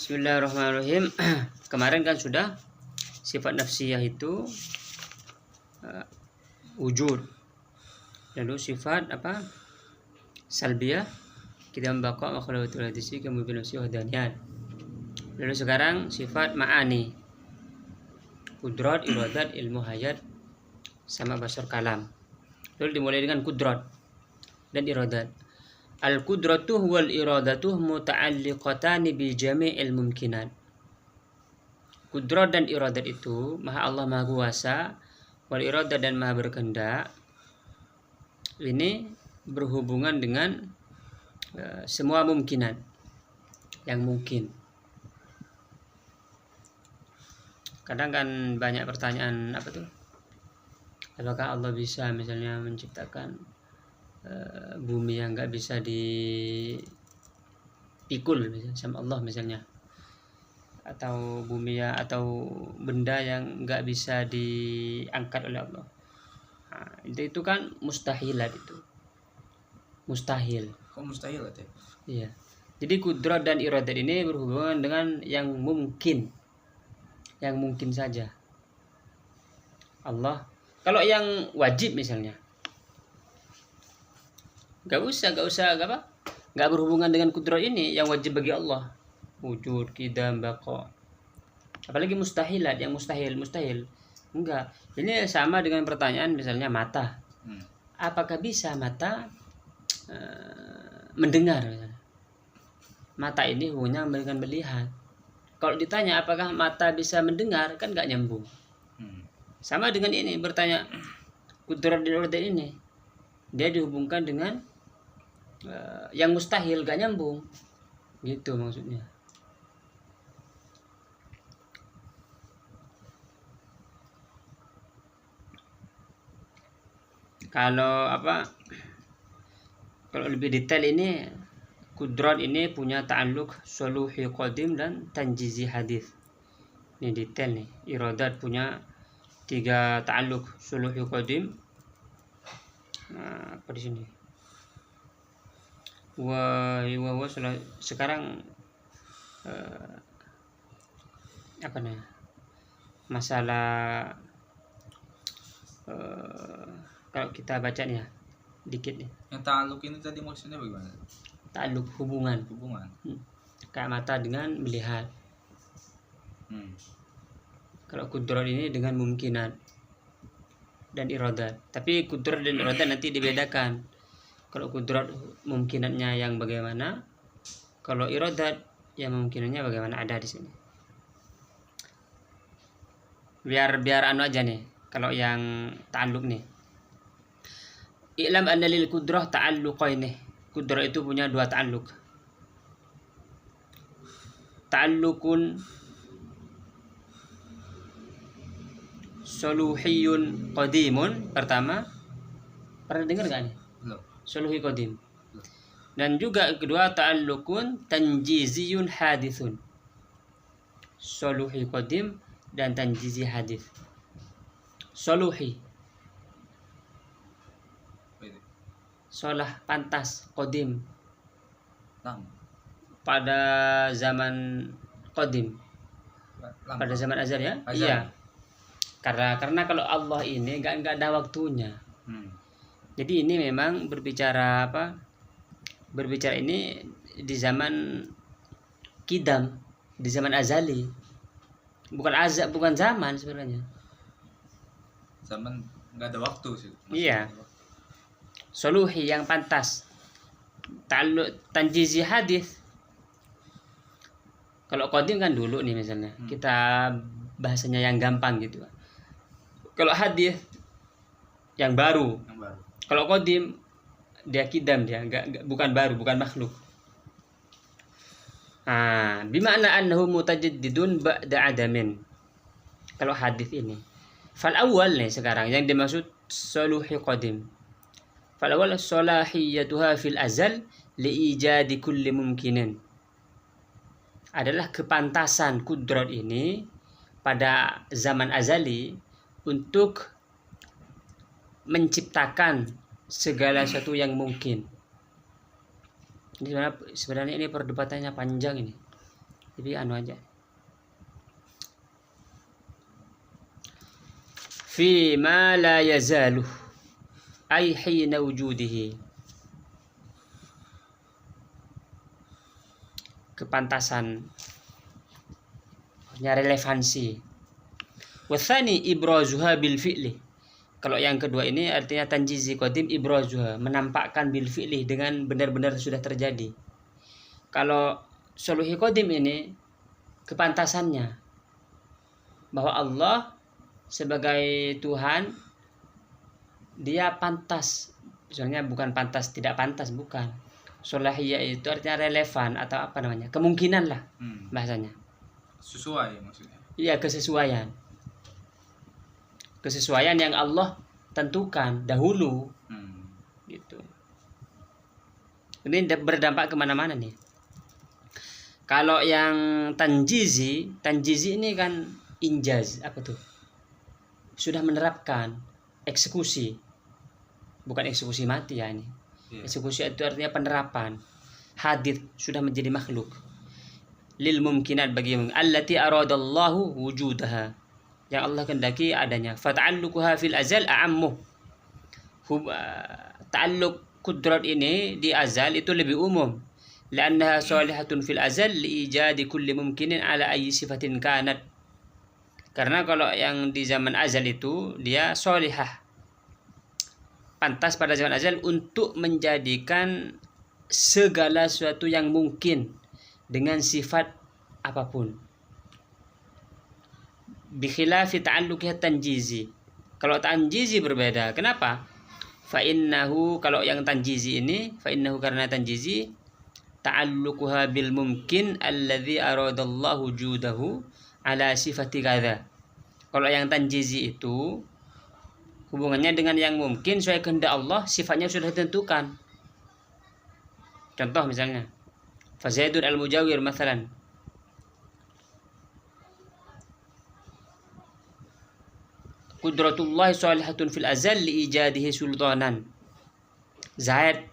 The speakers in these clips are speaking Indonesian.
Bismillahirrahmanirrahim. Kemarin kan sudah sifat nafsiyah itu wujud. Lalu sifat apa? Salbiyah kita membaca makhluqatul hadisi kemudian nafsi wahdaniyat. Lalu sekarang sifat ma'ani. Kudrat, iradat, ilmu hayat sama basar kalam. Lalu dimulai dengan kudrat dan iradat. Al-qudratu wal iradatu muta'alliqatani bi jami'il mumkinat. Kudrat dan iradat itu maha Allah maha kuasa, wal iradat dan maha berkehendak. Ini berhubungan dengan semua mungkinat yang mungkin. Kadang kan banyak pertanyaan apa tuh? Apakah Allah bisa misalnya menciptakan bumi yang nggak bisa dipikul misalnya, sama Allah misalnya, atau bumi atau benda yang nggak bisa diangkat oleh Allah. Nah, itu kan mustahilat, itu mustahil. Kok mustahil ya? Iya. Jadi kudrat dan iradat ini berhubungan dengan yang mungkin saja. Allah, kalau yang wajib misalnya nggak berhubungan dengan kudrat ini, yang wajib bagi Allah wujud, qidam, baqa. Apalagi mustahilat, yang mustahil enggak. Ini sama dengan pertanyaan misalnya mata. Apakah bisa mata mendengar? Mata ini hanya memberikan melihat. Kalau ditanya apakah mata bisa mendengar, kan nggak nyambung. Sama dengan ini, bertanya kudrat dan iradat ini, dia dihubungkan dengan yang mustahil, gak nyambung gitu maksudnya. Kalau lebih detail ini, kudrat ini punya ta'alluq suluhi qadim dan tanjizi hadis. Ini detail nih. Iradat punya 3 ta'alluq suluhi qadim. Nah, apa di sini? Sekarang apa nih? Masalah kalau kita baca nih ya, dikit nih. Yang ta'aluk ini tadi maksudnya bagaimana? Ta'aluk hubungan. Kayak mata dengan melihat. Kalau kudrat ini dengan mungkinat dan iradat. Tapi kudrat dan iradat nanti dibedakan. Kalau kudrat mungkinatnya yang bagaimana, kalau iradat yang mungkinatnya bagaimana, ada di sini. Biar anu aja nih. Kalau yang ta'alluq nih. I'lam anna lil kudrah ta'alluqaini. Kudrah itu punya 2 ta'alluq. Ta'alluqun suluhiyun qadimun, pertama. Pernah dengar gak nih? Belum. Suluhi qadim. Dan juga kedua ta'alluqun tanjiziyun hadithun. Suluhi qadim dan tanjizi hadith. Suluhi, solah pantas, qadim pada zaman qadim, pada zaman azal ya. Iya. Karena kalau Allah ini enggak ada waktunya. Jadi ini memang berbicara ini di zaman kidam, di zaman azali. Bukan zaman sebenarnya. Zaman enggak ada waktu sih. Iya. Suluhi yang pantas. Tanjizi hadis. Kalau qadim kan dulu nih misalnya. Kita bahasanya yang gampang gitu. Kalau hadis yang baru. Kalau qadim dia kidam, dia bukan baru, bukan makhluk. Bima'na annahu mutajaddidun ba'da adamin. Kalau hadis ini. Fal awal nih sekarang yang dimaksud suluhi qadim. Fal awal salahiyatuha fil azal liijadi kulli mumkinin. Adalah kepantasan kudrat ini pada zaman azali untuk menciptakan segala sesuatu yang mungkin. Ini sebenarnya ini perdebatannya panjang ini. Jadi anu aja. Fi ma la yazalu ay hina wujudihi. Kepantasan, relevansi. Wathani ibrazuha bil fi'li. Kalau yang kedua ini artinya tanjizi qadim ibrazuha, menampakkan bil fi'li dengan benar-benar sudah terjadi. Kalau suluhi qadim ini kepantasannya bahwa Allah sebagai Tuhan dia pantas. Misalnya bukan pantas tidak pantas, bukan. Solahiyah itu artinya relevan atau apa namanya? Kemungkinan lah bahasanya. Sesuai maksudnya. Iya, kesesuaian. Kesesuaian yang Allah tentukan dahulu. Gitu. Ini berdampak kemana-mana nih. Kalau yang tanjizi ini kan injaz, apa tuh? Sudah menerapkan eksekusi. Bukan eksekusi mati ya ini. Eksekusi itu artinya penerapan. Hadith sudah menjadi makhluk. Lil mumkinat bagi allati aradallahu wujudaha. Yang Allah kehendaki adanya. Fata'alluquha fil azal a'ammu. Ta'alluq kudrat ini di azal itu lebih umum. Li'annaha salihatun fil azal li'ijadi kulli mumkinin ala ayyi sifatin kanat. Karena kalau yang di zaman azal itu dia solihah, pantas pada zaman azal untuk menjadikan segala sesuatu yang mungkin dengan sifat apapun. Bikhilafi ta'alluqih tanjizi. Kalau tanjizi berbeda. Kenapa? Fa'innahu, kalau yang tanjizi ini, fa'innahu karena tanjizi ta'alluquha bil mumkin alladhi aradallahu judahu ala sifati kadza. Kalau yang tanjizi itu hubungannya dengan yang mungkin sesuai kehendak Allah, sifatnya sudah ditentukan. Contoh misalnya, Fazaidun al-mujawir masalan. Qudratullah salihatun fil azal liijadihi sultanan. Zaid.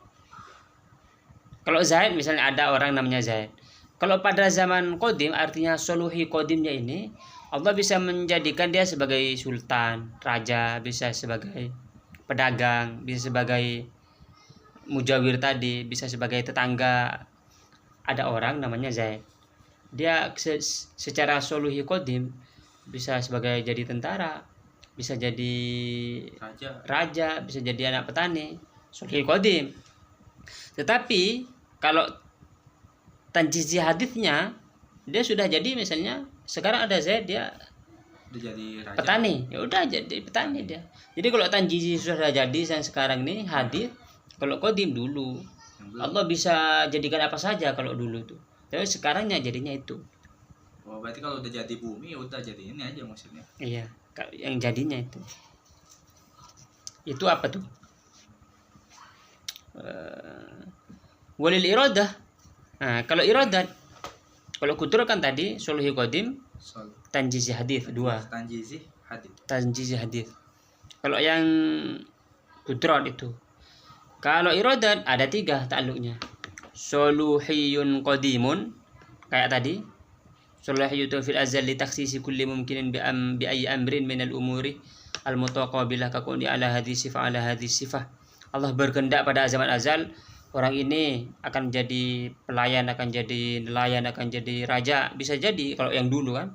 Kalau Zaid misalnya ada orang namanya Zaid. Kalau pada zaman qadim artinya soluhi qadimnya ini Allah bisa menjadikan dia sebagai sultan, raja, bisa sebagai pedagang, bisa sebagai mujawir tadi, bisa sebagai tetangga. Ada orang namanya Zaid. Dia secara soluhi qadim bisa sebagai jadi tentara, bisa jadi raja, bisa jadi anak petani, soluhi qadim. Tetapi kalau tanjizi hadithnya dia sudah jadi, misalnya sekarang ada Zaid, dia udah jadi raja, petani, ya udah jadi petani dia. Jadi kalau tanjizi sudah jadi yang sekarang nih hadith, kalau qadim dulu Allah bisa jadikan apa saja kalau dulu tuh. Tapi sekarangnya jadinya itu. Oh, berarti kalau udah jadi bumi udah jadi ini aja maksudnya. Iya, yang jadinya itu. Itu apa tuh? Walil iradah. Nah, kalau iradat, kalau kudur kan tadi suluhi qadim, tanjizi hadith dua. Tanjizi hadith. Kalau yang kudrat itu. Kalau iradat ada tiga ta'alluqnya. Suluhiyun qadimun kayak tadi. Suluhiyun fil azal li takhsisi kulli mumkinin bi ayyi amrin min al umuri al mutaqabilah kakuni ala hadhihi sifah ala hadhihi sifah. Allah berkehendak pada zaman azal orang ini akan jadi pelayan, akan jadi nelayan, akan jadi raja. Bisa jadi kalau yang dulu kan.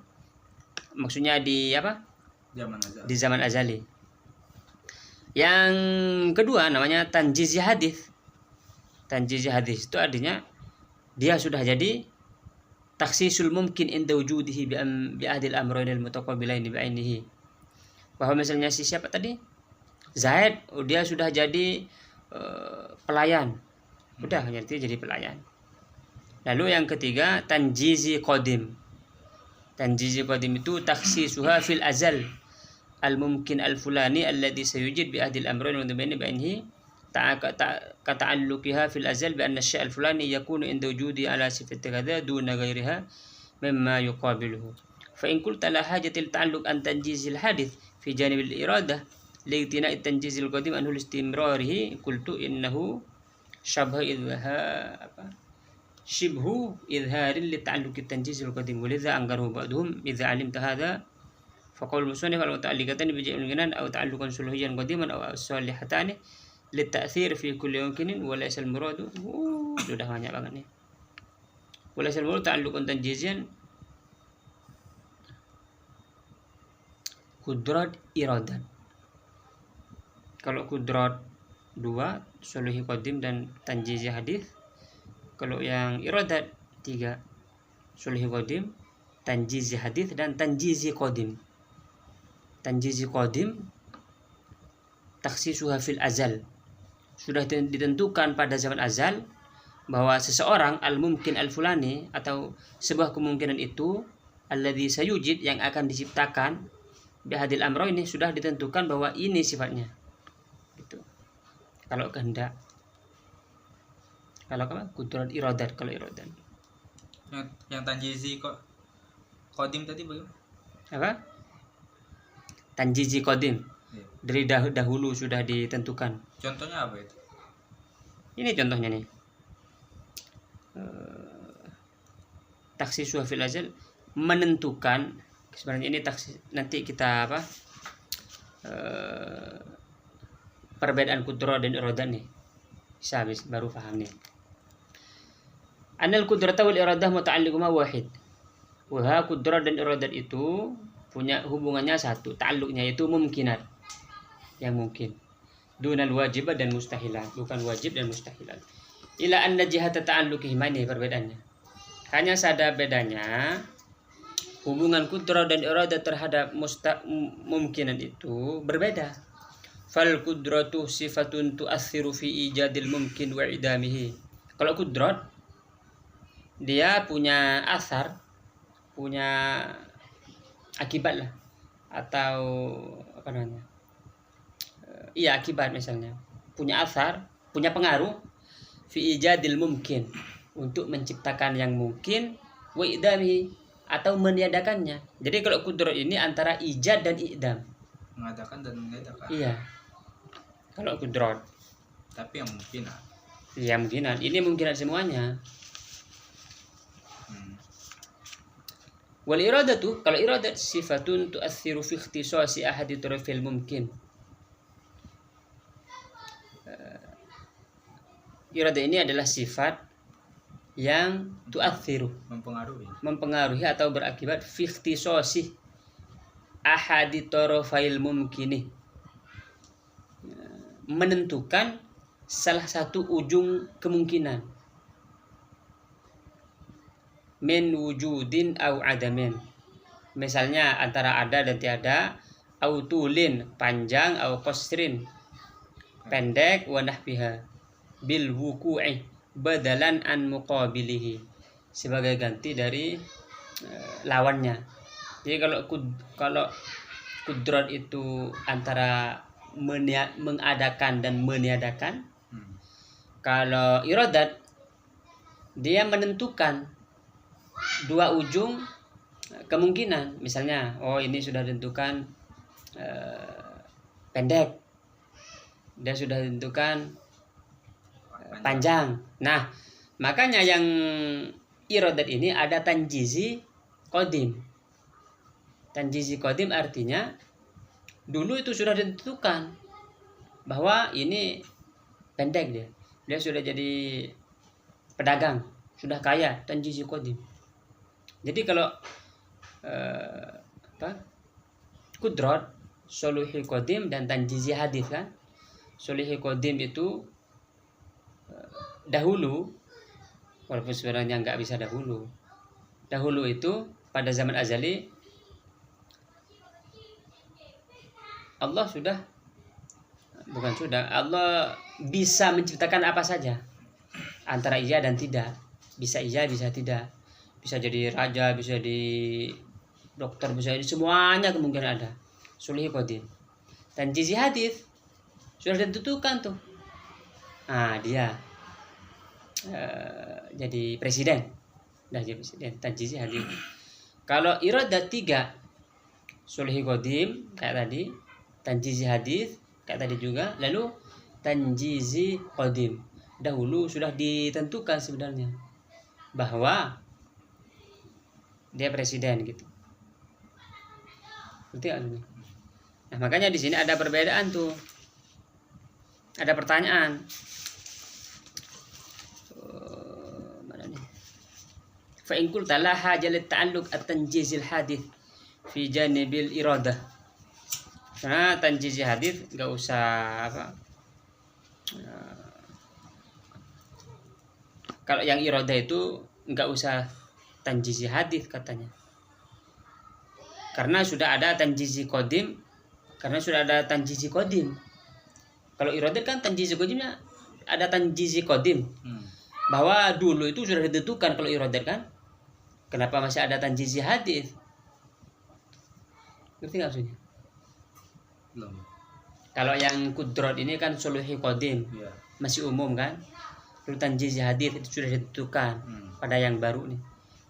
Maksudnya di apa? Di zaman azali. Yang kedua namanya tanjizi hadith. Tanjizi hadith itu artinya dia sudah jadi takhsisul mumkin inda wujudihi bi ahdil amrayn al mutaqabilain bi ainihi. Bahwa misalnya si siapa tadi? Zaid, dia sudah jadi pelayan. Udah jadi pelayan. Lalu yang ketiga tanjizi qadim. Tanjizi qadim itu takhsisuha fil azal al mumkin al fulani alladhi sayujid bi ahdi al amrayn wa baini bainihi ta'alluqiha fil azal bi anna asy' al fulani yakunu inda wujudi ala sifati kadza duna ghairiha mimma yuqabiluhu. Fa in qulta la hajatil ta'alluq an tanjizi al hadith fi janib al iradah li'tina at tanjizi al qadim anhu istimrarihi qultu innahu syabha idha apa shibhu idharin li ta'alluqi tanjizil qadim walidha anggaruhu ba'duhum idza alimta hadha faqaul musannif al muta'alliqatan bi jami'il mumkinan aw ta'alluqan suluhiyan qadiman aw salihatani li ta'thir fi kulli mumkinin wa laysa al muradu sudah banyak banget nih. Wa laysa al muradu ta'alluqan tanjizian kudrat iradat. Kalau kudrat 2 suluhi qadim dan tanjizi hadis. Kalau yang iradat 3 suluhi qadim, tanjizi hadis dan tanjizi qadim. Tanjizi qadim takhsisuha fil azal. Sudah ditentukan pada zaman azal bahwa seseorang al-mumkin al-fulani atau sebuah kemungkinan itu alladzi sayujid yang akan diciptakan bihadil amro ini sudah ditentukan bahwa ini sifatnya. Gitu. Kalau kehendak. Kalau apa? Kudrat iradat kalau iradat. Yang tanjizi kok qadim tadi bagaimana? Apa? Tanjizi qadim. Iya. Dari dahulu sudah ditentukan. Contohnya apa itu? Ini contohnya nih. Takhsis fil azal menentukan sebenarnya ini taksis, nanti kita apa? Perbedaan kudrat dan iradat nih. Bisa baru paham nih. Anal kudrata wal iradah muta'alliquma wahid. Wah, kudrat dan iradat itu punya hubungannya satu, ta'alluqnya itu mungkinat. Yang mungkin. Dunal wajibat dan mustahilat, bukan wajib dan mustahilat. Ila anna jihata ta'alluqihima ini perbedaannya. Hanya ada bedanya hubungan kudrat dan iradat terhadap mungkinan itu berbeda. Fal kudratu sifatun tu'athiru fi ijadil mumkin wa idamihi. Kalau kudrat dia punya asar, punya akibat lah, atau apa namanya? Iya akibat misalnya, punya asar, punya pengaruh fi ijadil mumkin untuk menciptakan yang mungkin wa idamihi atau meniadakannya. Jadi kalau kudrat ini antara ijad dan idam. Mengadakan dan meniadakan. Iya. Kalau kudrat. Tapi yang mungkinan. Iya mungkinan. Ini mungkinan semuanya. Wal iradatu, kalau iradat sifatun tu'athiru fi ikhtisasi ahadi turufil mumkin. Iradat ini adalah sifat yang tu'athiru, mempengaruhi atau berakibat fi ikhtisasi ahadi turufil mumkini, menentukan salah satu ujung kemungkinan. Min wujudin au adamin, misalnya antara ada dan tiada, au tulin panjang, au qasrin pendek, wa nahbiha bil wuku'i badalan an muqabilihi sebagai ganti dari lawannya. Jadi kalau kudrat itu antara mengadakan dan meniadakan. Kalau iradat dia menentukan dua ujung kemungkinan, misalnya ini sudah ditentukan pendek, dia sudah ditentukan panjang. Nah makanya yang iradat ini ada tanjizi qadim. Tanjizi qadim artinya dulu itu sudah ditentukan bahwa ini pendek, dia sudah jadi pedagang, sudah kaya, tanjizi qadim. Jadi kalau kudrat, suluhi qadim dan tanjizi hadis kan. Suluhi qadim itu dahulu, walaupun sebenarnya nggak bisa dahulu. Dahulu itu pada zaman azali Allah Allah bisa menciptakan apa saja, antara iya dan tidak, bisa iya bisa tidak, bisa jadi raja, bisa jadi dokter, bisa jadi semuanya kemungkinan ada. Suluhi qadim. Tanjizi hadis sudah ditentukan tuh. Nah dia jadi presiden, dah jadi presiden. Tanjizi hadis. Kalau iradat 3 suluhi qadim kayak tadi, tanjizi hadis kayak tadi juga, lalu tanjizi qadim dahulu sudah ditentukan sebenarnya. bahwa dia presiden gitu. Ngerti nggak ini? Nah, makanya di sini ada perbedaan tuh. Ada pertanyaan. Mana nih? Fa in qulta la haja lit ta'alluq at-tanjizil hadith fi janibil iradah. Karena tanjizi hadith nggak usah apa? Kalau yang iradah itu nggak usah tanjizi hadith katanya. Karena sudah ada tanjizi qadim. Kalau iradah kan tanjizi qadimnya ada tanjizi qadim. Bahwa dulu itu sudah ditentukan kalau iradah kan. Kenapa masih ada tanjizi hadith? Ngerti nggak maksudnya? Belum. Kalau yang kudrat ini kan suluhi qadim. Iya. Masih umum kan. Lalu tanjizi hadith itu sudah ditentukan pada yang baru nih,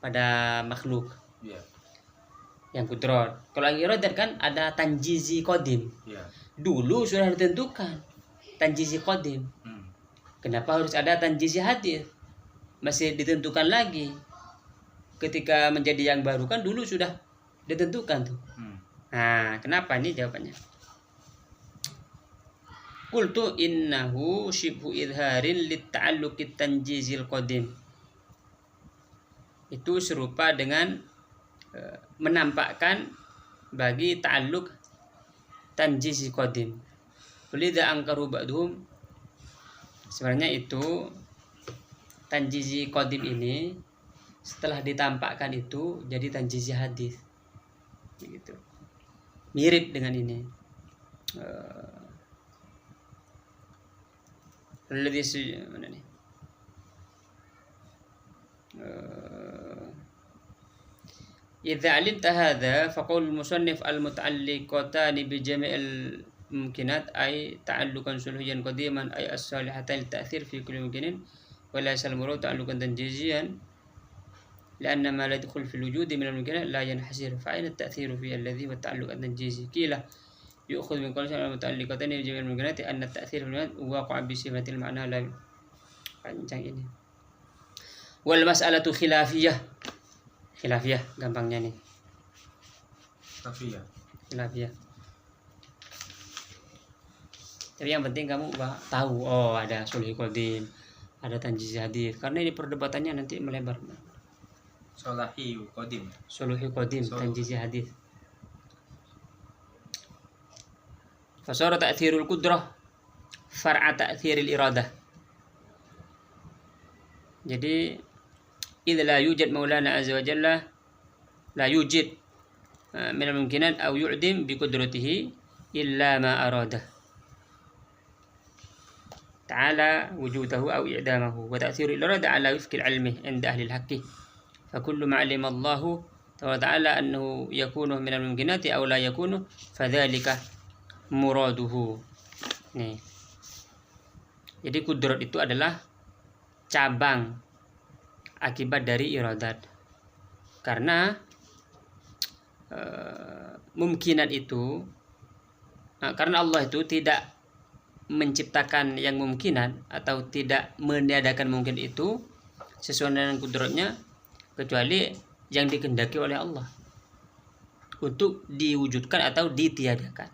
pada makhluk. Iya. Yang kudrat. Kalau yang iradah kan ada tanjizi qadim. Iya. Dulu sudah ditentukan tanjizi qadim. Kenapa harus ada tanjizi hadith? Masih ditentukan lagi. Ketika menjadi yang baru kan dulu sudah ditentukan tuh. Nah, kenapa ini jawabannya? Qultu innahu shibhu idharin litta'alluqit tanjizil qadim. Itu serupa dengan menampakkan bagi ta'alluq tanjizi qadim. Walidha angkaru ba'duhum. Sebenarnya itu tanjizi qadim ini setelah ditampakkan itu jadi tanjizi hadis. Begitu. Mirip dengan ini. Mana nih? Idza alimta hadza faqul musannif al-muta'alliqatan bi jami'il mumkinat ay ta'alluqan sulhiyan qadiman ay as-salihatan li-ta'thir fi kulli mumkinin wa la yasal-murad ta'alluqan tanjiziyan لأن ما لا يدخل في الوجود من الممكنات لا ينحصر فأين التأثير في الذي والتعلق التنجيزي قيل يؤخذ من قول المتعلقتين بجميع الممكنات أن التأثير في الممكنات واقع بصفة المعنى لا panjang ini. Wal mas'alatu khilafiyah gampangnya nih. Khilafiyah. Tapi yang penting kamu tahu ada sulhi qadim, ada tanjiz hadis. Karena ini perdebatannya nanti melebar. Sulhi qadim, tanjiz hadis. Fasara ta'thirul qudrah far'a ta'thiril iradah. Jadi idza la yujad maulana azza wa jalla la yujid min al-mumkinat aw yu'dim bi qudratihi illa ma arada ta'ala wujudahu aw i'damahu wa ta'thirul irada ala wifqi al-ilmi 'inda ahli al-haqqi fa kullu ma 'alima Allah ta'ala annahu yakunu min al-mumkinati aw la yakunu fadhalika muraduhu. Nih. Jadi kudrat itu adalah cabang akibat dari iradat. Karena mungkinat itu karena Allah itu tidak menciptakan yang mungkinat atau tidak meniadakan mungkin itu sesuai dengan kudratnya kecuali yang dikehendaki oleh Allah untuk diwujudkan atau ditiadakan.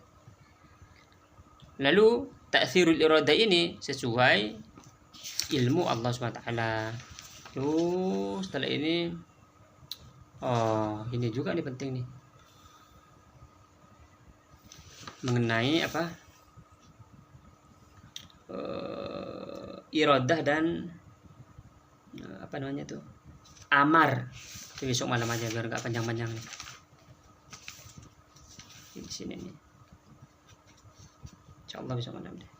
Lalu ta'thirul iradah ini sesuai ilmu Allah SWT. Lalu setelah ini ini juga nih penting nih mengenai apa iradah dan apa namanya tuh amar. Itu besok malam aja biar nggak panjang-panjang nih. Di sini nih. Insyaallah besok malam deh.